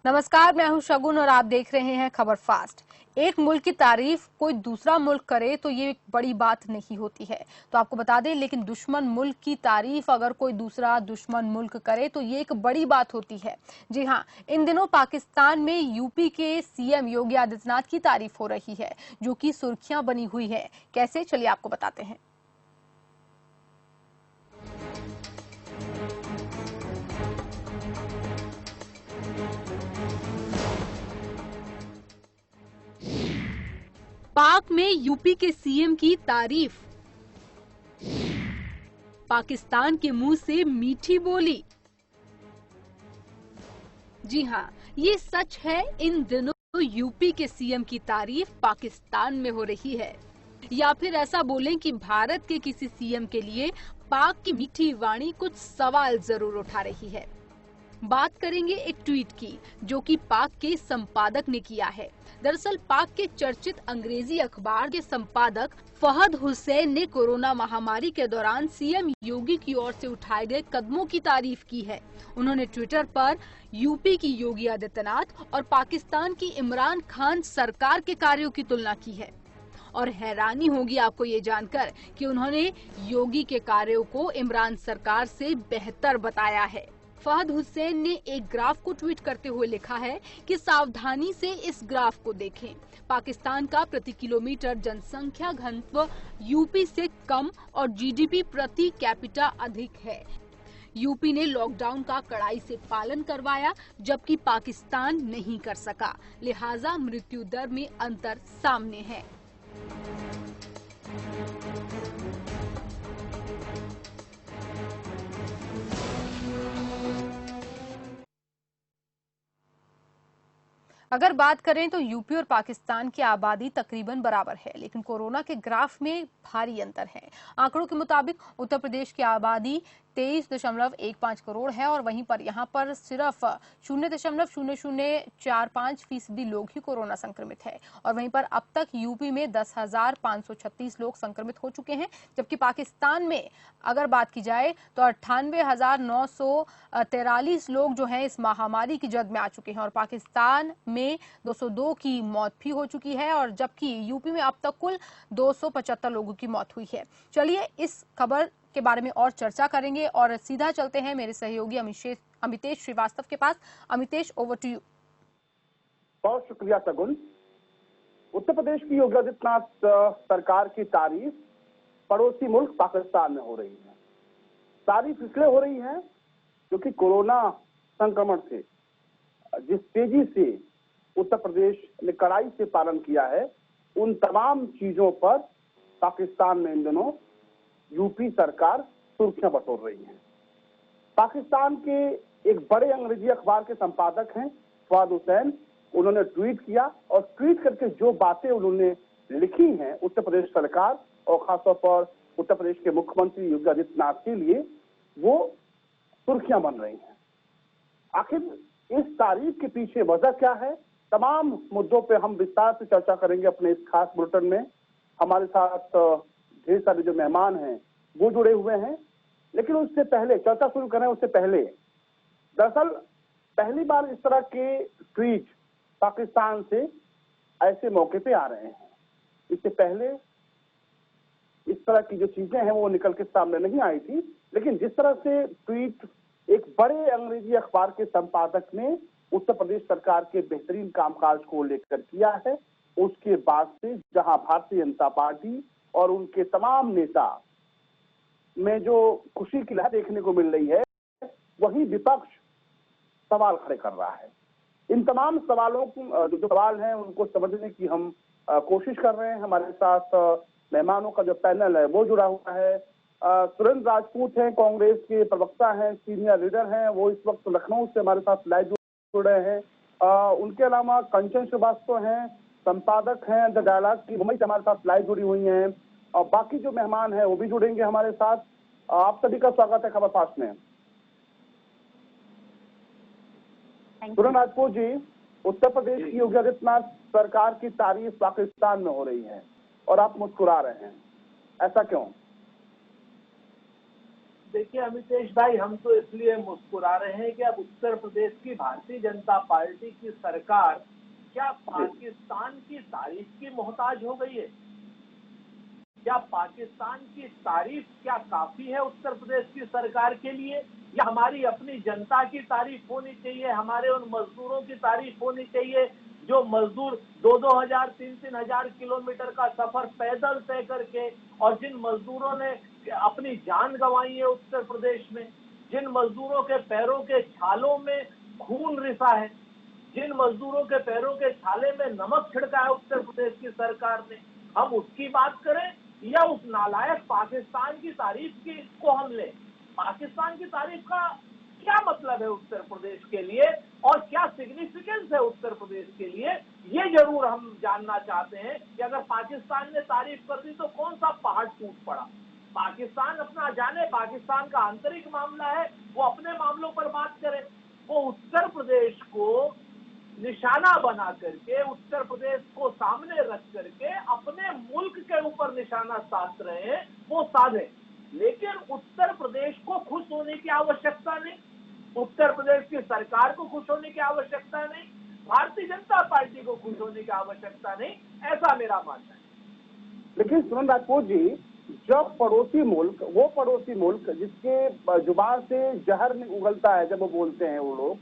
नमस्कार, मैं हूं शगुन और आप देख रहे हैं खबर फास्ट। एक मुल्क की तारीफ कोई दूसरा मुल्क करे तो ये बड़ी बात नहीं होती है, तो आपको बता दें, लेकिन दुश्मन मुल्क की तारीफ अगर कोई दूसरा दुश्मन मुल्क करे तो ये एक बड़ी बात होती है। जी हां, इन दिनों पाकिस्तान में यूपी के सीएम योगी आदित्यनाथ की तारीफ हो रही है, जो कि सुर्खियां बनी हुई है। कैसे, चलिए आपको बताते हैं। पाक में यूपी के सीएम की तारीफ, पाकिस्तान के मुंह से मीठी बोली। जी हाँ, ये सच है। इन दिनों यूपी के सीएम की तारीफ पाकिस्तान में हो रही है, या फिर ऐसा बोलें कि भारत के किसी सीएम के लिए पाक की मीठी वाणी कुछ सवाल जरूर उठा रही है। बात करेंगे एक ट्वीट की, जो कि पाक के संपादक ने किया है। दरअसल पाक के चर्चित अंग्रेजी अखबार के संपादक फहद हुसैन ने कोरोना महामारी के दौरान सीएम योगी की ओर से उठाए गए कदमों की तारीफ की है। उन्होंने ट्विटर पर यूपी की योगी आदित्यनाथ और पाकिस्तान की इमरान खान सरकार के कार्यों की तुलना की है। और हैरानी होगी आपको ये जानकर कि उन्होंने योगी के कार्यों को इमरान सरकार से बेहतर बताया है। फहद हुसैन ने एक ग्राफ को ट्वीट करते हुए लिखा है कि सावधानी से इस ग्राफ को देखें। पाकिस्तान का प्रति किलोमीटर जनसंख्या घनत्व यूपी से कम और जीडीपी प्रति कैपिटा अधिक है। यूपी ने लॉकडाउन का कड़ाई से पालन करवाया, जबकि पाकिस्तान नहीं कर सका। लिहाजा मृत्यु दर में अंतर सामने है। अगर बात करें तो यूपी और पाकिस्तान की आबादी तकरीबन बराबर है, लेकिन कोरोना के ग्राफ में भारी अंतर है। आंकड़ों के मुताबिक उत्तर प्रदेश की आबादी 23.15 करोड़ है और वहीं पर यहां पर सिर्फ 0.0045% लोग ही कोरोना संक्रमित है। और वहीं पर अब तक यूपी में 10,536 लोग संक्रमित हो चुके हैं, जबकि पाकिस्तान में अगर बात की जाए तो 98,943 लोग जो हैं इस महामारी की जद में आ चुके हैं और पाकिस्तान में 202 की मौत भी हो चुकी है, और जबकि यूपी में अब तक कुल 275 लोगों की मौत हुई है। चलिए इस खबर के बारे में और चर्चा करेंगे और सीधा चलते हैं मेरे सहयोगी अमितेश श्रीवास्तव के पास। Amitesh, over to you. बहुत शुक्रिया सगुन। उत्तर प्रदेश की योगी आदित्यनाथ सरकार की तारीफ पड़ोसी मुल्क पाकिस्तान में हो रही है। तारीफ इसलिए हो रही है क्योंकि कोरोना संक्रमण से जिस तेजी से उत्तर प्रदेश ने कड़ाई से पालन किया है, उन तमाम चीजों पर पाकिस्तान में इन दिनों यूपी सरकार सुर्खियां बटोर रही है। पाकिस्तान के एक बड़े अंग्रेजी अखबार के संपादक हैं फहद हुसैन। उन्होंने ट्वीट किया और ट्वीट करके जो बातें उन्होंने लिखी हैं उत्तर प्रदेश सरकार और खासतौर पर उत्तर प्रदेश के मुख्यमंत्री योगी आदित्यनाथ के लिए, वो सुर्खियां बन रही हैं। आखिर इस तारीफ के पीछे वजह क्या है, तमाम मुद्दों पे हम विस्तार से चर्चा करेंगे अपने इस खास बुलेटिन में। हमारे साथ ढेर सारे जो मेहमान हैं वो जुड़े हुए हैं, लेकिन उससे पहले चर्चा शुरू करें उससे पहले, दरअसल पहली बार इस तरह के ट्वीट पाकिस्तान से ऐसे मौके पे आ रहे हैं। इससे पहले इस तरह की जो चीजें हैं वो निकल के सामने नहीं आई थी, लेकिन जिस तरह से ट्वीट एक बड़े अंग्रेजी अखबार के संपादक ने उत्तर प्रदेश सरकार के बेहतरीन कामकाज को लेकर किया है, उसके बाद से जहां भारतीय जनता पार्टी और उनके तमाम नेता में जो खुशी की लहर देखने को मिल रही है, वही विपक्ष सवाल खड़े कर रहा है। इन तमाम सवालों को जो सवाल हैं उनको समझने की हम कोशिश कर रहे हैं। हमारे साथ मेहमानों का जो पैनल है वो जुड़ा हुआ है। सुरेंद्र राजपूत हैं, कांग्रेस के प्रवक्ता हैं, सीनियर लीडर हैं, वो इस वक्त लखनऊ से हमारे साथ लाइव जुड़ रहे हैं। उनके अलावा कंचन श्रीवास्तव हैं, संपादक हैं द डायलॉग की, मुंबई से हमारे साथ लाइव जुड़ी हुई हैं, और बाकी जो मेहमान हैं वो भी जुड़ेंगे हमारे साथ। आप सभी का स्वागत है खबर फास्ट में। सुरेंद्र राजपूत जी, उत्तर प्रदेश की योगी आदित्यनाथ सरकार की तारीफ पाकिस्तान में हो रही है और आप मुस्कुरा रहे हैं, ऐसा क्यों? देखिए अमितेश भाई, हम तो इसलिए मुस्कुरा रहे हैं कि अब उत्तर प्रदेश की भारतीय जनता पार्टी की सरकार क्या पाकिस्तान की तारीफ की मोहताज हो गई है? क्या पाकिस्तान की तारीफ क्या काफी है उत्तर प्रदेश की सरकार के लिए, या हमारी अपनी जनता की तारीफ होनी चाहिए, हमारे उन मजदूरों की तारीफ होनी चाहिए जो मजदूर 2-2 हजार 3-3 हजार किलोमीटर का सफर पैदल तय करके, और जिन मजदूरों ने अपनी जान गंवाई है उत्तर प्रदेश में, जिन मजदूरों के पैरों के छालों में खून रिसा है, जिन मजदूरों के पैरों के छाले में नमक छिड़का है उत्तर प्रदेश की सरकार ने, हम उसकी बात करें या उस नालायक पाकिस्तान की तारीफ की को हम लें? पाकिस्तान की तारीफ का क्या मतलब है उत्तर प्रदेश के लिए, और क्या सिग्निफिकेंस है उत्तर प्रदेश के लिए, ये जरूर हम जानना चाहते हैं कि अगर पाकिस्तान ने तारीफ कर दी तो कौन सा पहाड़ टूट पड़ा? पाकिस्तान अपना जाने, पाकिस्तान का आंतरिक मामला है, वो अपने मामलों पर बात करे। वो उत्तर प्रदेश को निशाना बना करके, उत्तर प्रदेश को सामने रख करके अपने मुल्क के ऊपर निशाना साध रहे हैं, वो साधे, लेकिन उत्तर प्रदेश को खुश होने की आवश्यकता नहीं, उत्तर प्रदेश की सरकार को खुश होने की आवश्यकता नहीं, भारतीय जनता पार्टी को खुश होने की आवश्यकता नहीं, ऐसा मेरा मानना है। लेकिन सुमन राजपूत जी, जब पड़ोसी मुल्क, वो पड़ोसी मुल्क जिसके जुबान से जहर उगलता है जब वो बोलते हैं वो लोग,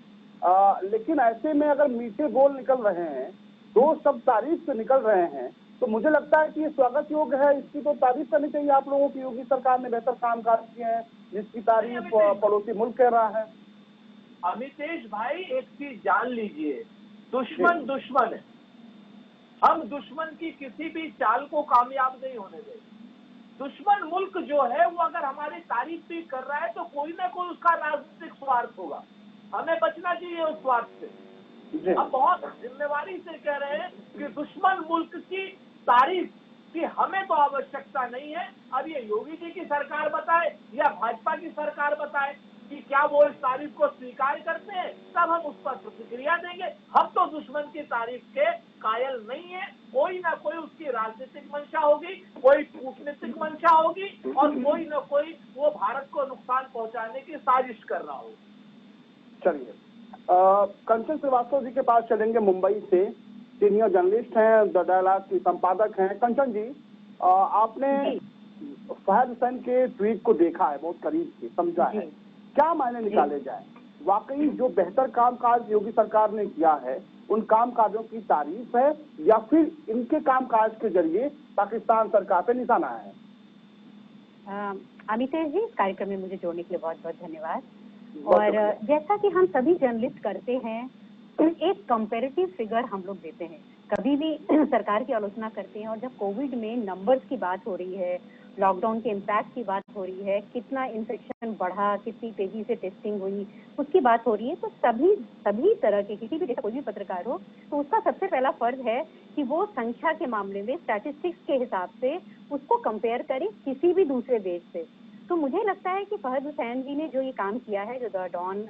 लेकिन ऐसे में अगर मीठे बोल निकल रहे हैं, दो शब्द तारीफ से निकल रहे हैं, तो मुझे लगता है कि ये स्वागत योग्य है। इसकी तो तारीफ करनी चाहिए आप लोगों की। योगी सरकार ने बेहतर काम काज किए हैं, जिसकी तारीफ पड़ोसी मुल्क कह रहा है। अमितेश भाई, एक चीज जान लीजिए, दुश्मन दुश्मन है, हम दुश्मन की किसी भी चाल को कामयाब नहीं होने देंगे। दुश्मन मुल्क जो है वो अगर हमारी तारीफ भी कर रहा है तो कोई ना कोई उसका राजनीतिक स्वार्थ होगा, हमें बचना चाहिए उस स्वार्थ से। अब बहुत जिम्मेवारी से कह रहे हैं कि दुश्मन मुल्क की तारीफ की हमें तो आवश्यकता नहीं है। अब ये योगी जी की सरकार बताए या भाजपा की सरकार बताए कि क्या वो इस तारीफ को स्वीकार करते हैं, तब हम उस पर प्रतिक्रिया देंगे। हम तो दुश्मन की तारीफ के कायल नहीं है। कोई ना कोई उसकी राजनीतिक मंशा होगी, कोई कूटनीतिक मंशा होगी, और कोई ना कोई वो भारत को नुकसान पहुंचाने की साजिश कर रहा होगा। चलिए, कंचन श्रीवास्तव जी के पास चलेंगे, मुंबई से सीनियर जर्नलिस्ट हैं, द डायलॉग की संपादक हैं। कंचन जी, आपने फहद हुसैन के ट्वीट को देखा है, बहुत करीब से समझा है, क्या मायने निकाले जाए? वाकई जो बेहतर कामकाज योगी सरकार ने किया है, उन कामकाजों की तारीफ है, या फिर इनके कामकाज के जरिए पाकिस्तान सरकार पे निशाना है? अमितेश जी, इस कार्यक्रम में मुझे जोड़ने के लिए बहुत बहुत धन्यवाद। और जैसा कि हम सभी जर्नलिस्ट करते हैं, एक कंपैरेटिव फिगर हम लोग देते हैं, कभी भी सरकार की आलोचना करते हैं, और जब कोविड में नंबर्स की बात हो रही है, लॉकडाउन के इम्पैक्ट की बात हो रही है, कितना इन्फेक्शन बढ़ा, कितनी तेजी से टेस्टिंग हुई, उसकी बात हो रही है, तो सभी तरह के, किसी भी जैसा कोई भी पत्रकार हो, तो उसका सबसे पहला फर्ज है कि वो संख्या के मामले में स्टैटिस्टिक्स के हिसाब से उसको कंपेयर करे किसी भी दूसरे देश से। तो मुझे लगता है कि फहद हुसैन जी ने जो ये काम किया है, जो द डॉन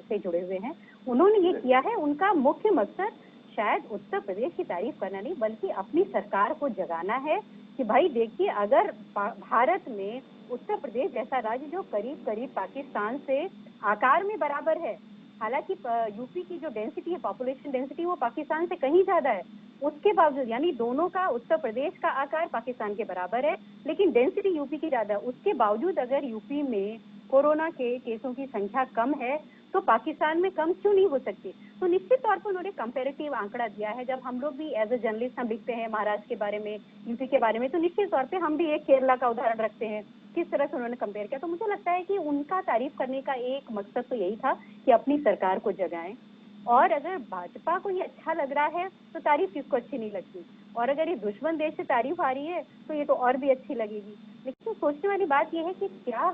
से जुड़े हुए हैं, उन्होंने ये किया है, उनका मुख्य मकसद शायद उत्तर प्रदेश की तारीफ करना नहीं, बल्कि अपनी सरकार को जगाना है कि भाई देखिए, अगर भारत में उत्तर प्रदेश जैसा राज्य जो करीब करीब पाकिस्तान से आकार में बराबर है, हालांकि यूपी की जो डेंसिटी है, पॉपुलेशन डेंसिटी, वो पाकिस्तान से कहीं ज्यादा है, उसके बावजूद, यानी दोनों का, उत्तर प्रदेश का आकार पाकिस्तान के बराबर है लेकिन डेंसिटी यूपी की ज्यादा है, उसके बावजूद अगर यूपी में कोरोना के केसों की संख्या कम है तो पाकिस्तान में कम क्यों नहीं हो सकती? तो निश्चित तौर पर उन्होंने कंपैरेटिव आंकड़ा दिया है। जब हम लोग भी एज ए जर्नलिस्ट हम लिखते हैं महाराष्ट्र के बारे में, यूपी के बारे में, तो निश्चित तौर पे हम भी एक केरला का उदाहरण रखते हैं, किस तरह से उन्होंने कंपेयर किया। तो मुझे लगता है कि उनका तारीफ करने का एक मकसद तो यही था कि अपनी सरकार को जगाएं, और अगर भाजपा को ये अच्छा लग रहा है तो तारीफ किसको अच्छी नहीं लगती, और अगर ये दुश्मन देश से तारीफ आ रही है तो ये तो और भी अच्छी लगेगी। लेकिन सोचने वाली बात यह है कि क्या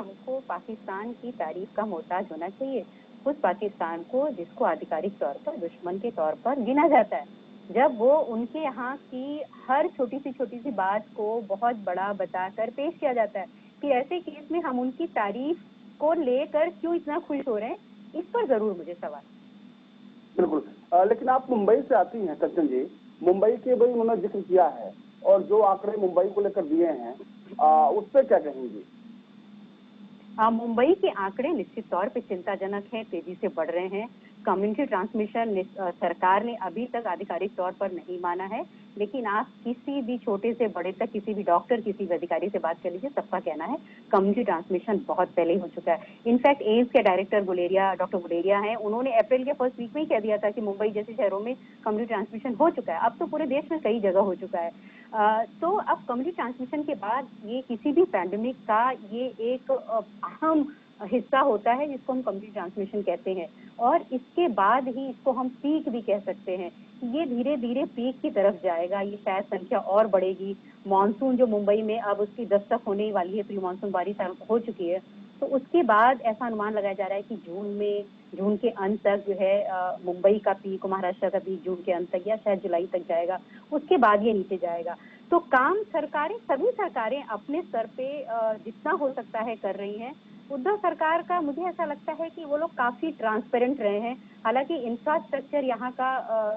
हमको पाकिस्तान की तारीफ का मोहताज होना चाहिए? उस पाकिस्तान को जिसको आधिकारिक तौर पर दुश्मन के तौर पर गिना जाता है, जब वो उनके यहाँ की हर छोटी सी बात को बहुत बड़ा बताकर पेश किया जाता है, कि ऐसे केस में हम उनकी तारीफ को लेकर क्यों इतना खुश हो रहे हैं, इस पर जरूर मुझे सवाल। बिल्कुल, लेकिन आप मुंबई से आती हैं कंचन जी, मुंबई के भाई उन्होंने जिक्र किया है, और जो आंकड़े मुंबई को लेकर दिए हैं, उस पर क्या कहेंगे? मुंबई के आंकड़े निश्चित तौर पे चिंताजनक हैं, तेजी से बढ़ रहे हैं। कम्युनिटी ट्रांसमिशन सरकार ने अभी तक आधिकारिक तौर पर नहीं माना है, लेकिन आप किसी भी छोटे से बड़े तक किसी भी डॉक्टर, किसी भी अधिकारी से बात कर लीजिए, सबका कहना है कम्युनिटी ट्रांसमिशन बहुत पहले ही हो चुका है। इनफैक्ट एम्स के डायरेक्टर डॉक्टर गुलेरिया हैं, उन्होंने अप्रैल के फर्स्ट वीक में ही कह दिया था कि मुंबई जैसे शहरों में कम्युनिटी ट्रांसमिशन हो चुका है। अब तो पूरे देश में कई जगह हो चुका है। तो अब कम्युनिटी ट्रांसमिशन के बाद ये किसी भी पैंडेमिक का ये एक अहम हिस्सा होता है जिसको हम कम्युनिटी ट्रांसमिशन कहते हैं, और इसके बाद ही इसको हम पीक भी कह सकते हैं। ये धीरे धीरे पीक की तरफ जाएगा, ये शायद संख्या और बढ़ेगी। मानसून जो मुंबई में अब उसकी दस्तक होने ही वाली है, प्री मानसून बारिश हो चुकी है, तो उसके बाद ऐसा अनुमान लगाया जा रहा है कि जून के अंत तक जो है मुंबई का पीक, महाराष्ट्र का पीक जून के अंत तक या शायद जुलाई तक जाएगा, उसके बाद ये नीचे जाएगा। तो काम सभी सरकारें अपने स्तर पे जितना हो सकता है कर रही हैं। उद्धव सरकार का मुझे ऐसा लगता है कि वो लोग काफी ट्रांसपेरेंट रहे हैं। हालांकि इंफ्रास्ट्रक्चर यहाँ का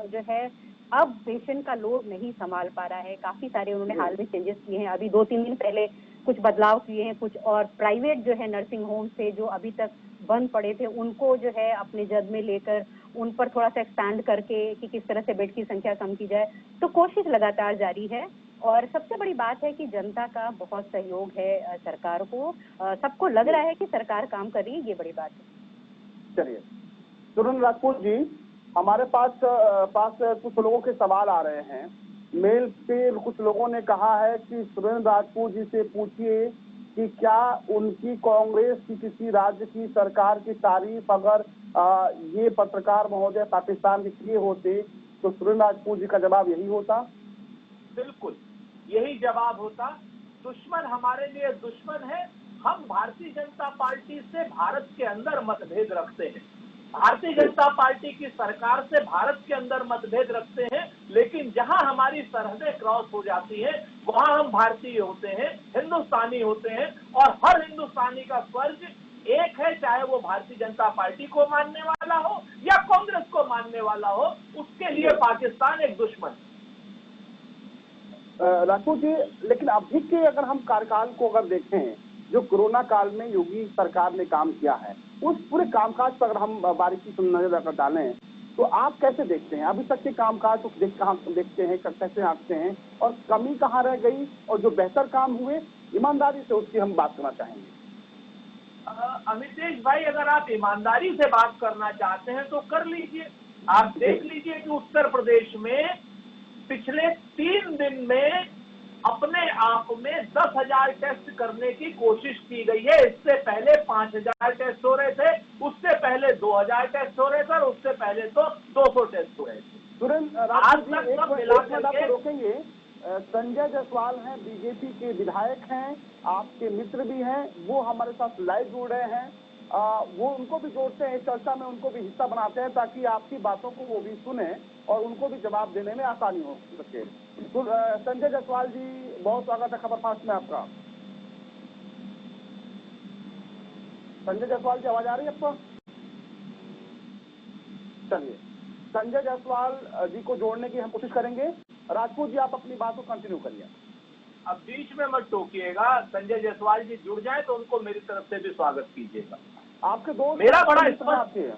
जो है अब पेशेंट का लोड नहीं संभाल पा रहा है। काफी सारे उन्होंने हाल में चेंजेस किए हैं, अभी 2-3 दिन पहले कुछ बदलाव किए हैं कुछ, और प्राइवेट जो है नर्सिंग होम से जो अभी तक बंद पड़े थे उनको जो है अपने जद में लेकर उन पर थोड़ा सा एक्सपैंड करके कि किस तरह से बेड की संख्या कम की जाए। तो कोशिश लगातार जारी है, और सबसे बड़ी बात है कि जनता का बहुत सहयोग है सरकार को। सबको लग रहा है कि सरकार काम कर रही है, ये बड़ी बात है। चलिए सुरेंद्र राजपूत जी, हमारे पास कुछ लोगों के सवाल आ रहे हैं मेल पे। कुछ लोगों ने कहा है कि सुरेंद्र राजपूत जी से पूछिए कि क्या उनकी कांग्रेस की किसी राज्य की सरकार की तारीफ अगर ये पत्रकार महोदय पाकिस्तान के किए होते तो सुरेंद्र राजपूत जी का जवाब यही होता। बिल्कुल यही जवाब होता। दुश्मन हमारे लिए दुश्मन है। हम भारतीय जनता पार्टी से भारत के अंदर मतभेद रखते हैं, भारतीय जनता पार्टी की सरकार से भारत के अंदर मतभेद रखते हैं, लेकिन जहां हमारी सरहदें क्रॉस हो जाती हैं वहां हम भारतीय होते हैं, हिंदुस्तानी होते हैं, और हर हिंदुस्तानी का फर्ज एक है, चाहे वो भारतीय जनता पार्टी को मानने वाला हो या कांग्रेस को मानने वाला हो, उसके लिए पाकिस्तान एक दुश्मन है। राजपूत जी, लेकिन अभी के अगर हम कार्यकाल को अगर देखें, जो कोरोना काल में योगी सरकार ने काम किया है, उस पूरे कामकाज पर अगर हम बारीकी से नजर अगर डालें तो आप कैसे देखते हैं अभी तक के कामकाज को? देखते हैं, कैसे आंकते हैं, और कमी कहाँ रह गई, और जो बेहतर काम हुए ईमानदारी से उसकी हम बात करना चाहेंगे। अमितेश भाई, अगर आप ईमानदारी से बात करना चाहते हैं तो कर लीजिए। आप देख लीजिए कि उत्तर प्रदेश में पिछले 3 दिन में अपने आप में 10,000 टेस्ट करने की कोशिश की गई है। इससे पहले 5,000 टेस्ट हो रहे थे, उससे पहले 2,000 टेस्ट हो रहे थे, और उससे पहले तो 200 टेस्ट हो रहे थे। तुरंत रोकेंगे। संजय जायसवाल हैं, बीजेपी के विधायक हैं, आपके मित्र भी हैं, वो हमारे साथ लाइव जुड़ रहे हैं। वो उनको भी जोड़ते हैं, चर्चा में उनको भी हिस्सा बनाते हैं ताकि आपकी बातों को वो भी सुने और उनको भी जवाब देने में आसानी हो सके। तो संजय जायसवाल जी, बहुत स्वागत है खबरफास्ट में आपका। संजय जायसवाल जी, आवाज आ रही है आपको? चलिए, संजय जायसवाल जी को जोड़ने की हम कोशिश करेंगे। राजपूत जी, आप अपनी बात को कंटिन्यू करिए। अब बीच में मत टोकिएगा। संजय जायसवाल जी जुड़ जाए तो उनको मेरी तरफ से भी स्वागत कीजिएगा। आपके दोस्त, मेरा बड़ा स्पष्ट है।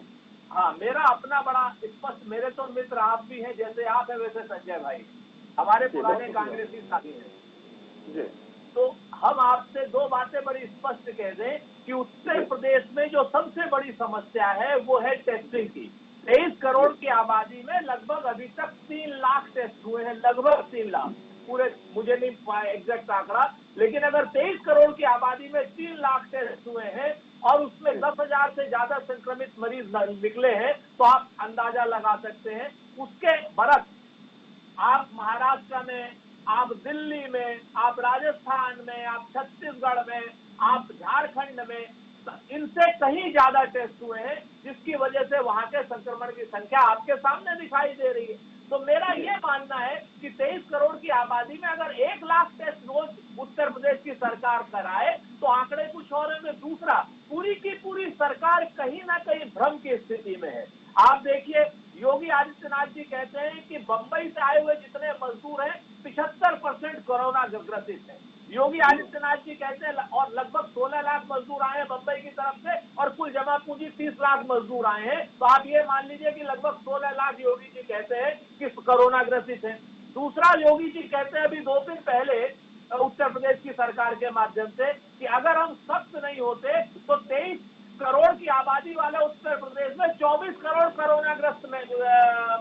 हाँ, मेरा अपना बड़ा स्पष्ट, मेरे तो मित्र आप भी हैं, जैसे आप है वैसे संजय भाई हमारे पुराने कांग्रेसी साथी हैं। तो हम आपसे 2 बातें बड़ी स्पष्ट कह दें कि उत्तर प्रदेश में जो सबसे बड़ी समस्या है वो है टेस्टिंग की। 23 करोड़ की आबादी में लगभग अभी तक 3 लाख टेस्ट हुए हैं, लगभग 3 लाख, पूरे मुझे नहीं एग्जैक्ट आंकड़ा, लेकिन अगर 23 करोड़ की आबादी में 3 लाख टेस्ट हुए हैं और उसमें 10,000 से ज्यादा संक्रमित मरीज निकले हैं, तो आप अंदाजा लगा सकते हैं उसके बरस आप महाराष्ट्र में, आप दिल्ली में, आप राजस्थान में, आप छत्तीसगढ़ में, आप झारखंड में, इनसे कहीं ज्यादा टेस्ट हुए हैं, जिसकी वजह से वहां के संक्रमण की संख्या आपके सामने दिखाई दे रही है। तो मेरा ये मानना है कि 23 करोड़ की आबादी में अगर 1 लाख टेस्ट रोज उत्तर प्रदेश की सरकार कराए तो आंकड़े कुछ और हैं। दूसरा, पूरी की पूरी सरकार कहीं ना कहीं भ्रम की स्थिति में है। आप देखिए, योगी आदित्यनाथ जी कहते हैं कि बंबई से आए हुए जितने मजदूर हैं 75% कोरोना ग्रसित है। योगी आदित्यनाथ जी कहते हैं और लगभग 16 लाख मजदूर आए हैं मुंबई की तरफ से और कुल जमा पूंजी 30 लाख मजदूर आए हैं। तो आप ये मान लीजिए कि लगभग 16 लाख योगी जी कहते हैं कि कोरोना ग्रसित है। दूसरा, योगी जी कहते हैं अभी 2 दिन पहले उत्तर प्रदेश की सरकार के माध्यम से कि अगर हम सख्त नहीं होते तो 23 करोड़ की आबादी वाले उत्तर प्रदेश में 24 करोड़ कोरोनाग्रस्त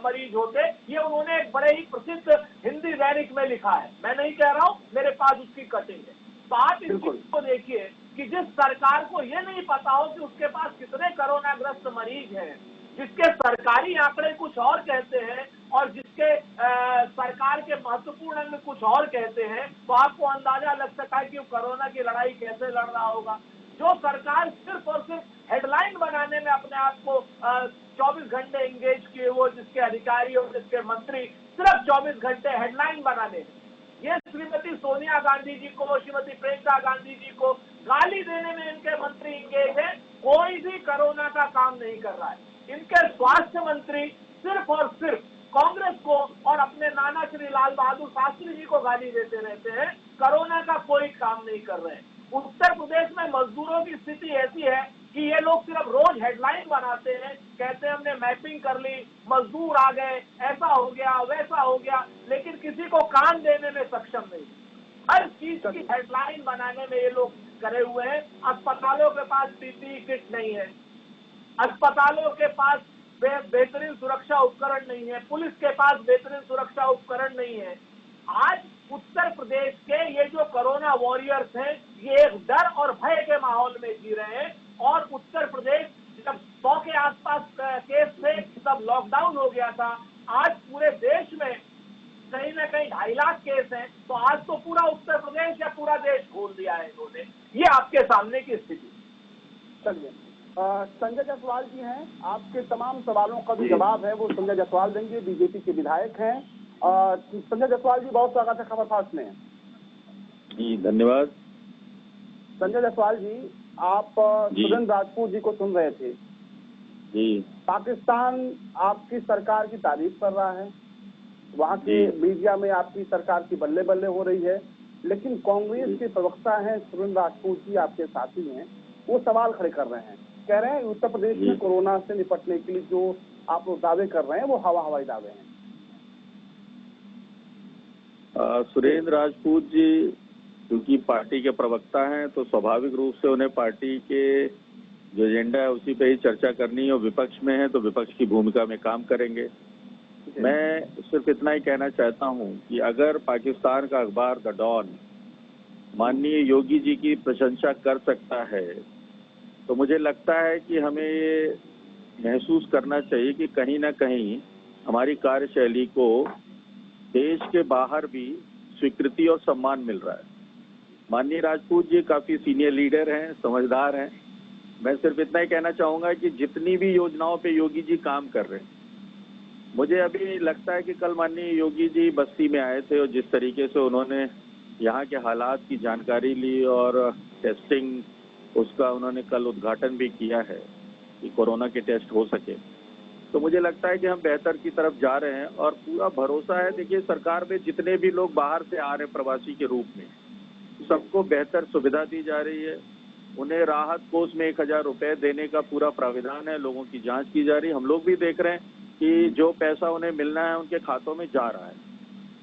मरीज होते। ये उन्होंने एक बड़े ही प्रसिद्ध हिंदी दैनिक में लिखा है, मैं नहीं कह रहा हूं, मेरे पास उसकी कटिंग है। तो आप इस चीज को देखिए कि जिस सरकार को ये नहीं पता हो कि उसके पास कितने कोरोनाग्रस्त मरीज हैं, जिसके सरकारी आंकड़े कुछ और कहते हैं और जिसके सरकार के महत्वपूर्ण अंग कुछ और कहते हैं, तो आपको अंदाजा लग सकता है कि कोरोना की लड़ाई कैसे लड़ रहा होगा। जो सरकार सिर्फ और सिर्फ हेडलाइन बनाने में अपने आप को 24 घंटे एंगेज किए, वो जिसके अधिकारी और जिसके मंत्री सिर्फ 24 घंटे हेडलाइन बनाने, ये श्रीमती सोनिया गांधी जी को, श्रीमती प्रियंका गांधी जी को गाली देने में इनके मंत्री इंगेज है। कोई भी कोरोना का काम नहीं कर रहा है। इनके स्वास्थ्य मंत्री सिर्फ और सिर्फ कांग्रेस को और अपने नाना श्री लाल बहादुर शास्त्री जी को गाली देते रहते हैं, कोरोना का कोई काम नहीं कर रहे हैं। उत्तर प्रदेश में मजदूरों की स्थिति ऐसी है कि ये लोग सिर्फ रोज हेडलाइन बनाते हैं, कहते हैं हमने मैपिंग कर ली, मजदूर आ गए, ऐसा हो गया वैसा हो गया, लेकिन किसी को काम देने में सक्षम नहीं। हर चीज की हेडलाइन बनाने में ये लोग करे हुए हैं। अस्पतालों के पास पीपीई किट नहीं है, अस्पतालों के पास बेहतरीन सुरक्षा उपकरण नहीं है, पुलिस के पास बेहतरीन सुरक्षा उपकरण नहीं है। आज उत्तर प्रदेश के ये जो कोरोना वॉरियर्स हैं, ये एक डर और भय के माहौल में जी रहे हैं। और उत्तर प्रदेश जब 100 के आसपास केस थे तब लॉकडाउन हो गया था। आज पूरे देश में कहीं ना कहीं 2.5 लाख केस हैं, तो आज तो पूरा उत्तर प्रदेश या पूरा देश खोल दिया है इन्होंने। ये आपके सामने की स्थिति। चलिए, संजय जायसवाल जी हैं, आपके तमाम सवालों का जो जवाब है वो संजय जायसवाल देंगे, बीजेपी के विधायक हैं। संजय जायसवाल जी, बहुत स्वागत है खबर फास्ट में। जी धन्यवाद। संजय जायसवाल जी, आप सुरेंद्र राजपूत जी को सुन रहे थे जी। पाकिस्तान आपकी सरकार की तारीफ कर रहा है, वहाँ के मीडिया में आपकी सरकार की बल्ले बल्ले हो रही है, लेकिन कांग्रेस के प्रवक्ता हैं सुरेंद्र राजपूत जी, आपके साथी हैं, वो सवाल खड़े कर रहे हैं, कह रहे हैं उत्तर प्रदेश में कोरोना से निपटने के लिए जो आप लोग दावे कर रहे हैं वो हवाई दावे हैं। सुरेंद्र राजपूत जी क्योंकि पार्टी के प्रवक्ता हैं तो स्वाभाविक रूप से उन्हें पार्टी के जो एजेंडा है उसी पे ही चर्चा करनी है, और विपक्ष में है तो विपक्ष की भूमिका में काम करेंगे। मैं सिर्फ इतना ही कहना चाहता हूं कि अगर पाकिस्तान का अखबार द डॉन माननीय योगी जी की प्रशंसा कर सकता है तो मुझे लगता है कि हमें ये महसूस करना चाहिए कि कहीं ना कहीं हमारी कार्यशैली को देश के बाहर भी स्वीकृति और सम्मान मिल रहा है। माननीय राजपूत जी काफी सीनियर लीडर हैं, समझदार हैं। मैं सिर्फ इतना ही कहना चाहूंगा कि जितनी भी योजनाओं पे योगी जी काम कर रहे हैं, मुझे अभी लगता है कि कल माननीय योगी जी बस्ती में आए थे और जिस तरीके से उन्होंने यहाँ के हालात की जानकारी ली और टेस्टिंग उसका उन्होंने कल उद्घाटन भी किया है कि कोरोना के टेस्ट हो सके, तो मुझे लगता है कि हम बेहतर की तरफ जा रहे हैं और पूरा भरोसा है। देखिए, सरकार में जितने भी लोग बाहर से आ रहे हैं प्रवासी के रूप में, सबको बेहतर सुविधा दी जा रही है। उन्हें राहत कोष में 1000 रुपए देने का पूरा प्राविधान है, लोगों की जांच की जा रही है। हम लोग भी देख रहे हैं कि जो पैसा उन्हें मिलना है उनके खातों में जा रहा है।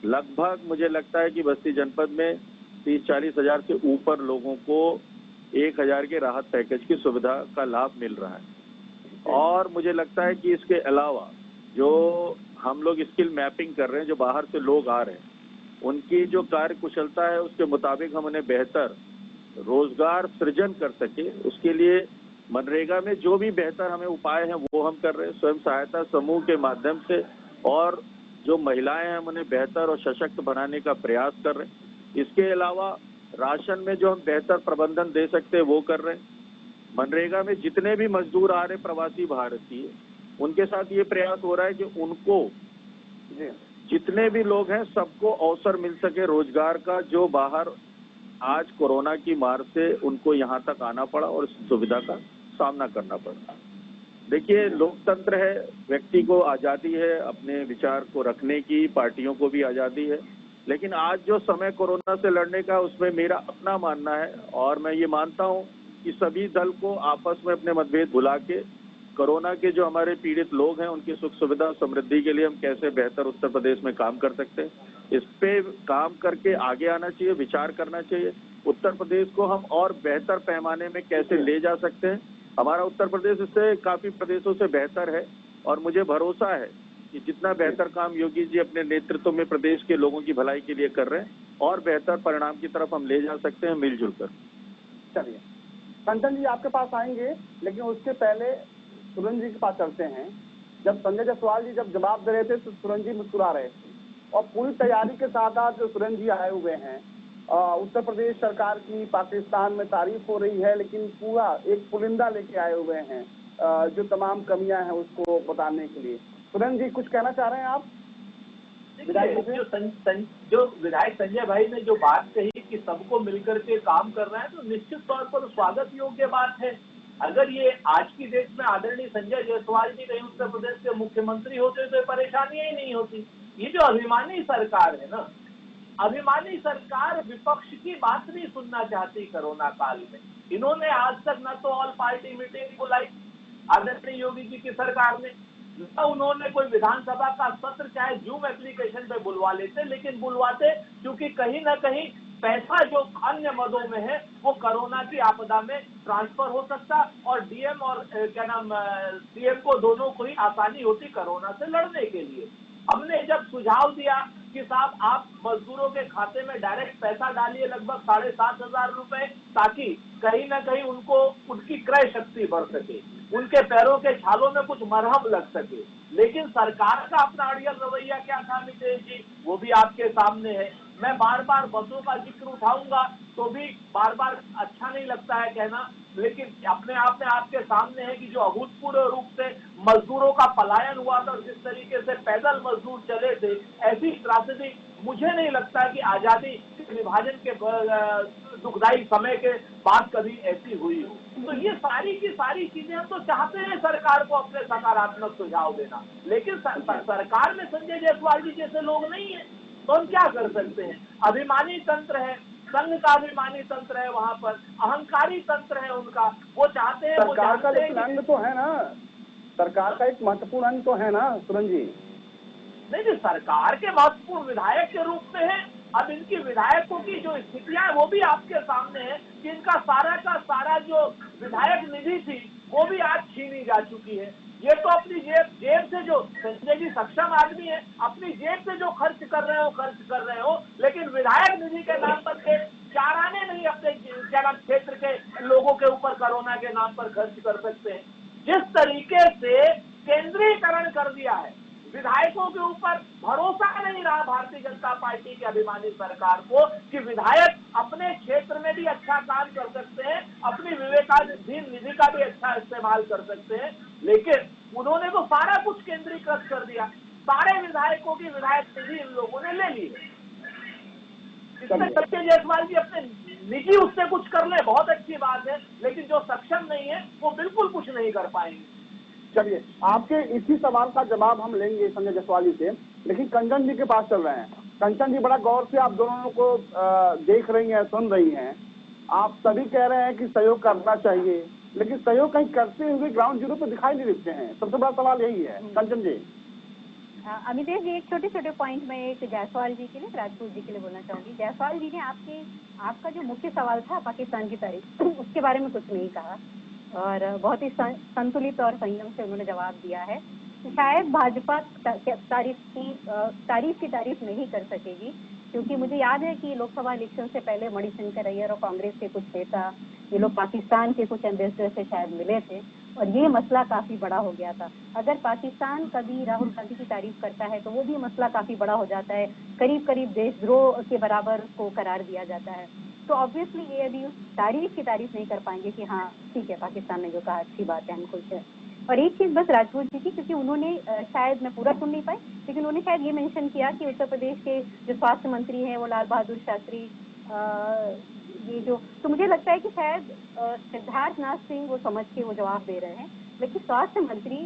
लगभग मुझे लगता है कि बस्ती जनपद में 30-40 हजार से ऊपर लोगों को 1000 के राहत पैकेज की सुविधा का लाभ मिल रहा है। और मुझे लगता है कि इसके अलावा जो हम लोग स्किल मैपिंग कर रहे हैं, जो बाहर से लोग आ रहे हैं, उनकी जो कार्य कुशलता है उसके मुताबिक हम उन्हें बेहतर रोजगार सृजन कर सके, उसके लिए मनरेगा में जो भी बेहतर हमें उपाय हैं वो हम कर रहे हैं। स्वयं सहायता समूह के माध्यम से और जो महिलाएं हैं हम उन्हें बेहतर और सशक्त बनाने का प्रयास कर रहे हैं। इसके अलावा राशन में जो हम बेहतर प्रबंधन दे सकते हैं वो कर रहे हैं। मनरेगा में जितने भी मजदूर आ रहे प्रवासी भारतीय, उनके साथ ये प्रयास हो रहा है कि उनको जितने भी लोग हैं सबको अवसर मिल सके रोजगार का, जो बाहर आज कोरोना की मार से उनको यहाँ तक आना पड़ा और इस सुविधा का सामना करना पड़ा। देखिए, लोकतंत्र है, व्यक्ति को आज़ादी है अपने विचार को रखने की, पार्टियों को भी आज़ादी है, लेकिन आज जो समय कोरोना से लड़ने का, उसमें मेरा अपना मानना है और मैं ये मानता हूं कि सभी दल को आपस में अपने मतभेद भुला के कोरोना के जो हमारे पीड़ित लोग हैं उनकी सुख सुविधा समृद्धि के लिए हम कैसे बेहतर उत्तर प्रदेश में काम कर सकते हैं, इस पे काम करके आगे आना चाहिए, विचार करना चाहिए। उत्तर प्रदेश को हम और बेहतर पैमाने में कैसे ले जा सकते हैं। हमारा उत्तर प्रदेश इससे काफी प्रदेशों से बेहतर है और मुझे भरोसा है कि जितना बेहतर काम योगी जी अपने नेतृत्व में प्रदेश के लोगों की भलाई के लिए कर रहे हैं और बेहतर परिणाम की तरफ हम ले जा सकते हैं मिलजुल कर। चलिए कंचन जी आपके पास आएंगे, लेकिन उसके पहले सुरेंद्र जी के पास चलते हैं। जब संजय जायसवाल जी जब जवाब दे रहे थे तो सुरेंद्र जी मुस्कुरा रहे थे और पूरी तैयारी के साथ आज जो सुरेंद्र जी आए हुए हैं, उत्तर प्रदेश सरकार की पाकिस्तान में तारीफ हो रही है, लेकिन पूरा एक पुलिंदा लेके आए हुए हैं जो तमाम कमियां हैं उसको बताने के लिए। सुरेंद्र जी कुछ कहना चाह रहे हैं आप? जो विधायक संजय भाई ने जो बात कही कि सबको मिलकर के काम कर रहे हैं, तो निश्चित तौर पर स्वागत योग्य बात है। अगर ये आज की डेट में आदरणीय संजय जायसवाल जी कहीं उत्तर प्रदेश के मुख्यमंत्री होते तो परेशानियां ही नहीं होती। ये जो अभिमानी सरकार है ना, अभिमानी सरकार विपक्ष की बात नहीं सुनना चाहती कोरोना काल में। इन्होंने आज तक न तो ऑल पार्टी मीटिंग बुलाई आदरणीय योगी जी की सरकार ने, न उन्होंने कोई विधानसभा का सत्र चाहे जूम एप्लीकेशन पे बुलवा लेते, लेकिन बुलवाते क्योंकि कहीं ना कहीं पैसा जो अन्य मदों में है वो कोरोना की आपदा में ट्रांसफर हो सकता और डीएम और सीएम को दोनों को ही आसानी होती कोरोना से लड़ने के लिए। हमने जब सुझाव दिया कि साहब आप मजदूरों के खाते में डायरेक्ट पैसा डालिए लगभग 7,500 रुपए, ताकि कहीं ना कहीं उनको उनकी क्रय शक्ति बढ़ सके, उनके पैरों के छालों में कुछ मरहम लग सके। लेकिन सरकार का अपना अड़ियल रवैया क्या था मितेश जी, वो भी आपके सामने है। मैं बार बार बसों का जिक्र उठाऊंगा तो भी बार बार अच्छा नहीं लगता है कहना, लेकिन अपने आप में आपके सामने है कि जो अभूतपूर्व रूप से मजदूरों का पलायन हुआ था, जिस तरीके से पैदल मजदूर चले थे, ऐसी त्रासदी मुझे नहीं लगता कि आजादी विभाजन के दुखदायी समय के बाद कभी ऐसी हुई हो। तो ये सारी की सारी चीजें हम तो चाहते हैं सरकार को अपने सकारात्मक सुझाव देना, लेकिन सरकार में संजय जायसवाल जी जैसे लोग नहीं है, तो हम क्या कर सकते हैं। अभिमानी तंत्र है, संघ का अभिमानी तंत्र है, वहां पर अहंकारी तंत्र है उनका, वो चाहते हैं सरकार का लेकिन अंग तो है ना, सरकार का एक महत्वपूर्ण अंग तो है ना सुरेंद्र जी। नहीं, सरकार के महत्वपूर्ण विधायक के रूप में है। अब इनकी विधायकों की जो स्थितियां है वो भी आपके सामने है कि इनका सारा का सारा जो विधायक निधि थी वो भी आज छीनी जा चुकी है। ये तो अपनी जेब से जो संजय जी सक्षम आदमी है, अपनी जेब से जो खर्च कर रहे हो, लेकिन विधायक निधि के नाम पर के 4 आने नहीं अपने क्षेत्र के लोगों के ऊपर कोरोना के नाम पर खर्च कर सकते हैं। जिस तरीके से केंद्रीकरण कर दिया है, विधायकों के ऊपर भरोसा नहीं रहा भारतीय जनता पार्टी की अभिमानी सरकार को कि विधायक अपने क्षेत्र में भी अच्छा काम कर सकते हैं, अपनी विवेकाधीन निधि का भी अच्छा इस्तेमाल कर सकते हैं, लेकिन उन्होंने तो सारा कुछ केंद्रीकृत कर दिया। सारे विधायकों की विधायक निधि इन लोगों ने ले ली है। इसमें संजय जायसवाल जी अपने निजी उससे कुछ कर ले, बहुत अच्छी बात है, लेकिन जो सक्षम नहीं है वो बिल्कुल कुछ नहीं कर पाएंगे। चलिए आपके इसी सवाल का जवाब हम लेंगे संजय जायसवाल जी से, लेकिन कंचन जी के पास चल रहे हैं। कंचन जी बड़ा गौर से आप दोनों को देख रही हैं, सुन रही हैं। आप सभी कह रहे हैं कि सहयोग करना चाहिए, लेकिन सहयोग कहीं करते हुए ग्राउंड जीरो पे दिखाई नहीं देते हैं। सबसे बड़ा सवाल यही है। कंचन जी। अमितेश जी, एक छोटे पॉइंट में एक जायसवाल जी के लिए, राजपूत जी के लिए बोलना चाहूंगी। जायसवाल जी ने आपका जो मुख्य सवाल था पाकिस्तान की तारीफ, उसके बारे में कुछ नहीं कहा और बहुत ही संतुलित और संयम से उन्होंने जवाब दिया है। शायद भाजपा तारीफ की तारीफ नहीं कर सकेगी, क्योंकि मुझे याद है कि लोकसभा इलेक्शन से पहले मणिशंकर अय्यर और कांग्रेस के कुछ नेता ये लोग पाकिस्तान के कुछ एम्बेसडर से शायद मिले थे और ये मसला काफी बड़ा हो गया था। अगर पाकिस्तान कभी राहुल गांधी की तारीफ करता है तो वो भी मसला काफी बड़ा हो जाता है, करीब करीब देशद्रोह के बराबर को करार दिया जाता है। तो ऑब्वियसली ये अभी उस तारीफ की तारीफ नहीं कर पाएंगे कि हाँ ठीक है, पाकिस्तान ने जो कहा अच्छी बात है, हम खुश है। और एक चीज बस राजपूत जी की, क्योंकि उन्होंने शायद, मैं पूरा सुन नहीं पाई, लेकिन उन्होंने शायद ये मेंशन किया कि उत्तर प्रदेश के जो स्वास्थ्य मंत्री हैं वो लाल बहादुर शास्त्री, ये जो, तो मुझे लगता है कि शायद सिद्धार्थ नाथ सिंह वो समझ के वो जवाब दे रहे हैं, लेकिन स्वास्थ्य मंत्री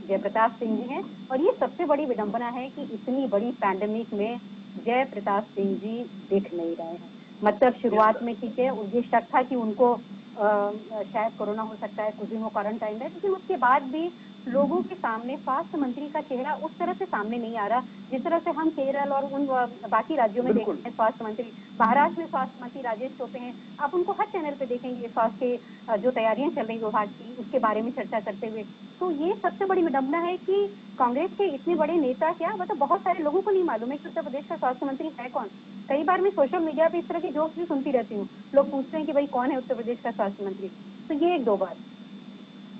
जयप्रताप सिंह जी हैं। और ये सबसे बड़ी विडंबना है कि इतनी बड़ी पैंडेमिक में जय प्रताप सिंह जी दिख नहीं रहे हैं। मतलब शुरुआत में ठीक है, ये शक था कि उनको शायद कोरोना हो सकता है, कुछ दिन वो क्वारंटाइन रहे, लेकिन उसके बाद भी लोगों के सामने स्वास्थ्य मंत्री का चेहरा उस तरह से सामने नहीं आ रहा जिस तरह से हम केरल और उन बाकी राज्यों में देखते हैं। स्वास्थ्य मंत्री महाराष्ट्र में स्वास्थ्य मंत्री राजेश टोपे हैं, आप उनको हर चैनल पे देखेंगे स्वास्थ्य के जो तैयारियां चल रही विभाग की उसके बारे में चर्चा करते हुए। तो ये सबसे बड़ी विडंबना है कि कांग्रेस के इतने बड़े नेता, क्या मतलब बहुत सारे लोगों को नहीं मालूम है कि उत्तर प्रदेश का स्वास्थ्य मंत्री है कौन। कई बार मैं सोशल मीडिया पे इस तरह की जोक्स भी सुनती रहती हूँ, लोग पूछते हैं कि भाई कौन है उत्तर प्रदेश का स्वास्थ्य मंत्री। तो ये एक दो बात।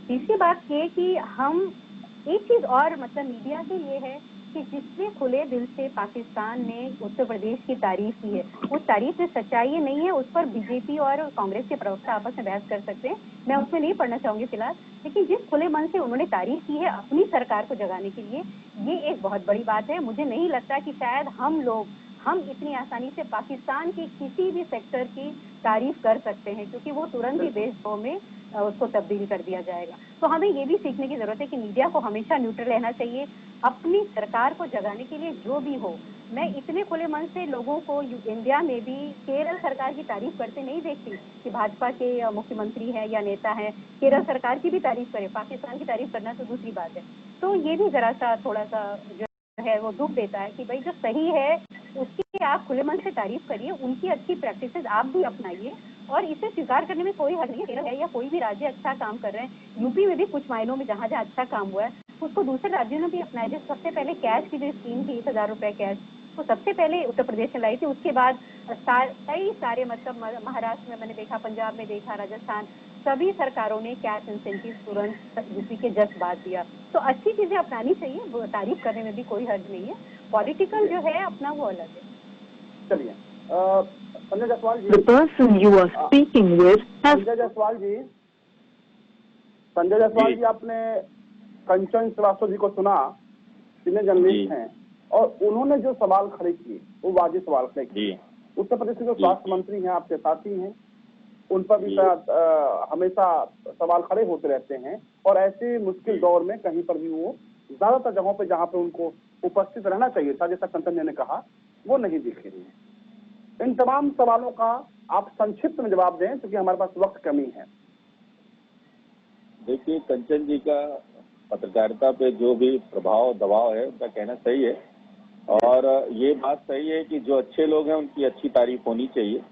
तीसरी बात ये कि हम एक चीज और मतलब मीडिया के लिए है कि जिसने खुले दिल से पाकिस्तान ने उत्तर प्रदेश की तारीफ की है, उस तारीफ में सच्चाई नहीं है, उस पर बीजेपी और कांग्रेस के प्रवक्ता आपस में बहस कर सकते हैं, मैं उसमें नहीं पढ़ना चाहूंगी फिलहाल। लेकिन जिस खुले मन से उन्होंने तारीफ की है अपनी सरकार को जगाने के लिए, ये एक बहुत बड़ी बात है। मुझे नहीं लगता कि शायद हम इतनी आसानी से पाकिस्तान के किसी भी सेक्टर की तारीफ कर सकते हैं, क्योंकि वो तुरंत ही देशद्रोह में उसको तब्दील कर दिया जाएगा। तो हमें ये भी सीखने की जरूरत है कि मीडिया को हमेशा न्यूट्रल रहना चाहिए अपनी सरकार को जगाने के लिए, जो भी हो। मैं इतने खुले मन से लोगों को इंडिया में भी केरल सरकार की तारीफ करते नहीं देखती कि भाजपा के मुख्यमंत्री है या नेता है केरल सरकार की भी तारीफ करे, पाकिस्तान की तारीफ करना तो दूसरी बात है। तो ये भी जरा सा थोड़ा सा जो है वो दुख देता है कि भाई जो सही है उसकी आप खुले मन से तारीफ करिए, उनकी अच्छी प्रैक्टिसेस आप भी अपनाइए और इसे स्वीकार करने में कोई हर्ज नहीं है। केरल है या कोई भी राज्य अच्छा काम कर रहे हैं, यूपी में भी कुछ मायनों में जहाँ जहाँ अच्छा काम हुआ है उसको दूसरे राज्यों ने भी अपनाया। जैसे सबसे पहले कैश की जो स्कीम थी 1000 रुपए कैश, तो सबसे पहले उत्तर प्रदेश ने लाई थी। उसके बाद कई सारे मतलब महाराष्ट्र में मैंने देखा, पंजाब में देखा, राजस्थान, सभी सरकारों ने कैश इंसेंटिव तुरंत यूपी के जस्ट बाद दिया। तो अच्छी चीजें अपनानी चाहिए, तारीफ करने में भी कोई हर्ज नहीं है। पॉलिटिकल जो है अपना वो अलग है। चलिए संजय जायसवाल जी, The person you are speaking with has... Sanjay Jaiswal जी, आपने कंचन श्रीवास्तव जी को सुना, जिन्हें जर्नलिस्ट हैं, और उन्होंने जो सवाल खड़े किए वो वाजिब सवाल खड़े किए। उत्तर प्रदेश के जो स्वास्थ्य मंत्री हैं आपके साथी हैं, उन पर भी हमेशा सवाल खड़े होते रहते हैं और ऐसे मुश्किल दौर में कहीं पर भी वो ज्यादातर जगहों पे जहाँ पे उनको उपस्थित रहना चाहिए था, जैसा कंचन जी ने कहा, वो नहीं दिख रही है। इन तमाम सवालों का आप संक्षिप्त में जवाब दें क्योंकि हमारे पास वक्त कमी है। देखिए, कंचन जी का पत्रकारिता पे जो भी प्रभाव दबाव है उनका कहना सही है और ये बात सही है कि जो अच्छे लोग हैं उनकी अच्छी तारीफ होनी चाहिए।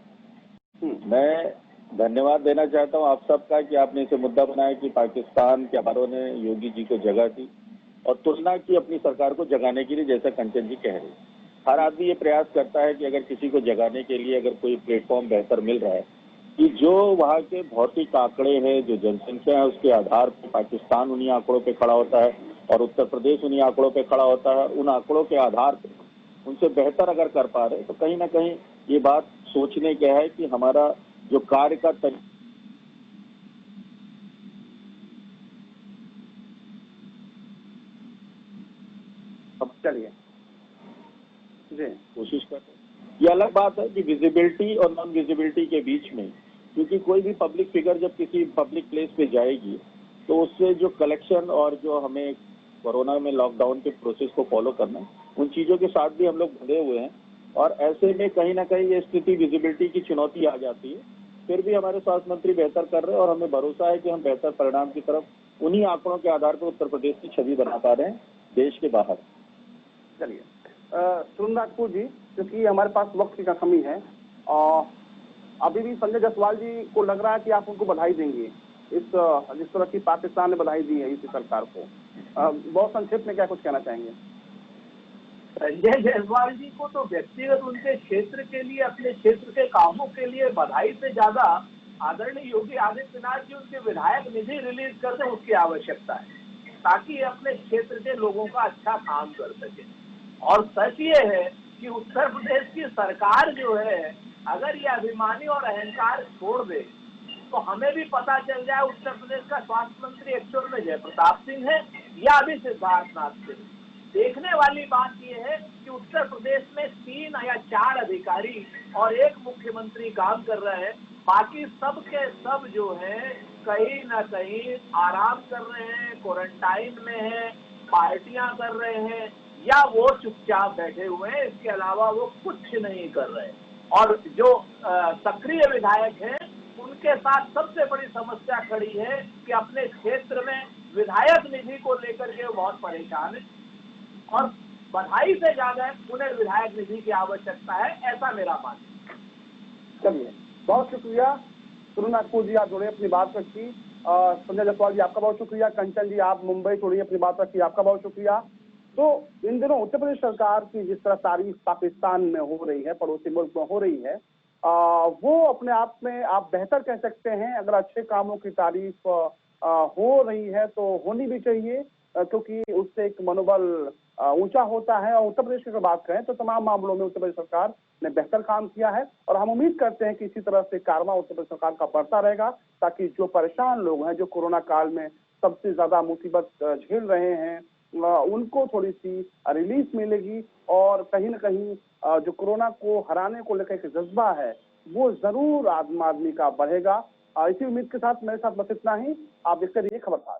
मैं धन्यवाद देना चाहता हूँ आप सबका कि आपने इसे मुद्दा बनाया कि पाकिस्तान के अखबारों ने योगी जी को जगह दी और तुलना की अपनी सरकार को जगाने के लिए, जैसा कंचन जी कह रहे हैं। हर आदमी ये प्रयास करता है कि अगर किसी को जगाने के लिए अगर कोई प्लेटफॉर्म बेहतर मिल रहा है कि जो वहाँ के भौतिक आंकड़े हैं, जो जनसंख्या है, उसके आधार पर पाकिस्तान उन्हीं आंकड़ों पे खड़ा होता है और उत्तर प्रदेश उन्हीं आंकड़ों पे खड़ा होता है। उन आंकड़ों के आधार पर उनसे बेहतर अगर कर पा रहे तो कहीं ना कहीं ये बात सोचने का है कि हमारा जो कार्य का चलिए जी कोशिश करते हैं। ये अलग बात है कि विजिबिलिटी और नॉन विजिबिलिटी के बीच में, क्योंकि कोई भी पब्लिक फिगर जब किसी पब्लिक प्लेस पे जाएगी तो उससे जो कलेक्शन और जो हमें कोरोना में लॉकडाउन के प्रोसेस को फॉलो करना, उन चीजों के साथ भी हम लोग बंधे हुए हैं और ऐसे में कहीं ना कहीं ये स्थिति विजिबिलिटी की चुनौती आ जाती है। फिर भी हमारे स्वास्थ्य मंत्री बेहतर कर रहे हैं और हमें भरोसा है कि हम बेहतर परिणाम की तरफ उन्हीं आंकड़ों के आधार पर उत्तर प्रदेश की छवि बना पा रहे हैं देश के बाहर। चलिए सुरेंद्र राजपूत जी, क्योंकि हमारे पास वक्त की कमी है और अभी भी संजय जायसवाल जी को लग रहा है कि आप उनको बधाई देंगे इस जिस तरह की पाकिस्तान ने बधाई दी है इस सरकार को। बहुत संक्षिप्त में क्या कुछ कहना चाहेंगे? संजय जायसवाल जी को तो व्यक्तिगत उनके क्षेत्र के लिए, अपने क्षेत्र के कामों के लिए बधाई से ज्यादा आदरणीय योगी आदित्यनाथ जी उनके विधायक निधि रिलीज कर दें उसकी आवश्यकता है, ताकि अपने क्षेत्र के लोगों का अच्छा काम कर सके। और सच ये है कि उत्तर प्रदेश की सरकार जो है, अगर ये अभिमानी और अहंकार छोड़ दे तो हमें भी पता चल जाए उत्तर प्रदेश का स्वास्थ्य मंत्री एक्चुअल में जय प्रताप सिंह है या अभी सिद्धार्थनाथ सिंह। देखने वाली बात यह है कि उत्तर प्रदेश में 3 या 4 अधिकारी और 1 मुख्यमंत्री काम कर रहे हैं, बाकी सब के सब जो है कहीं ना कहीं आराम कर रहे हैं, क्वारंटाइन में है, पार्टियां कर रहे हैं या वो चुपचाप बैठे हुए हैं, इसके अलावा वो कुछ नहीं कर रहे। और जो सक्रिय विधायक हैं उनके साथ सबसे बड़ी समस्या खड़ी है कि अपने क्षेत्र में विधायक निधि को लेकर के बहुत परेशान है और बधाई से ज्यादा उन्हें विधायक निधि की आवश्यकता है, ऐसा मेरा मानना है। चलिए, बहुत शुक्रिया सुनील नागपुर जी, आप जुड़े अपनी बात रखी। संजय जायसवाल जी आपका बहुत शुक्रिया। कंचन जी आप मुंबई छोड़िए अपनी बात रखी, आपका बहुत शुक्रिया। तो इन दिनों उत्तर प्रदेश सरकार की जिस तरह तारीफ पाकिस्तान में हो रही है, पड़ोसी मुल्क में हो रही है, वो अपने आप में आप बेहतर कह सकते हैं। अगर अच्छे कामों की तारीफ हो रही है तो होनी भी चाहिए, क्योंकि उससे एक मनोबल ऊंचा होता है। और उत्तर प्रदेश की अगर बात करें तो तमाम मामलों में उत्तर प्रदेश सरकार ने बेहतर काम किया है और हम उम्मीद करते हैं कि इसी तरह से कारवां उत्तर प्रदेश सरकार का बढ़ता रहेगा, ताकि जो परेशान लोग हैं, जो कोरोना काल में सबसे ज्यादा मुसीबत झेल रहे हैं, उनको थोड़ी सी रिलीफ मिलेगी और कहीं ना कहीं जो कोरोना को हराने को लेकर एक जज्बा है वो जरूर आदमी का बढ़ेगा। इसी उम्मीद के साथ मेरे साथ बस इतना ही। आप देखते रहिए खबरसार।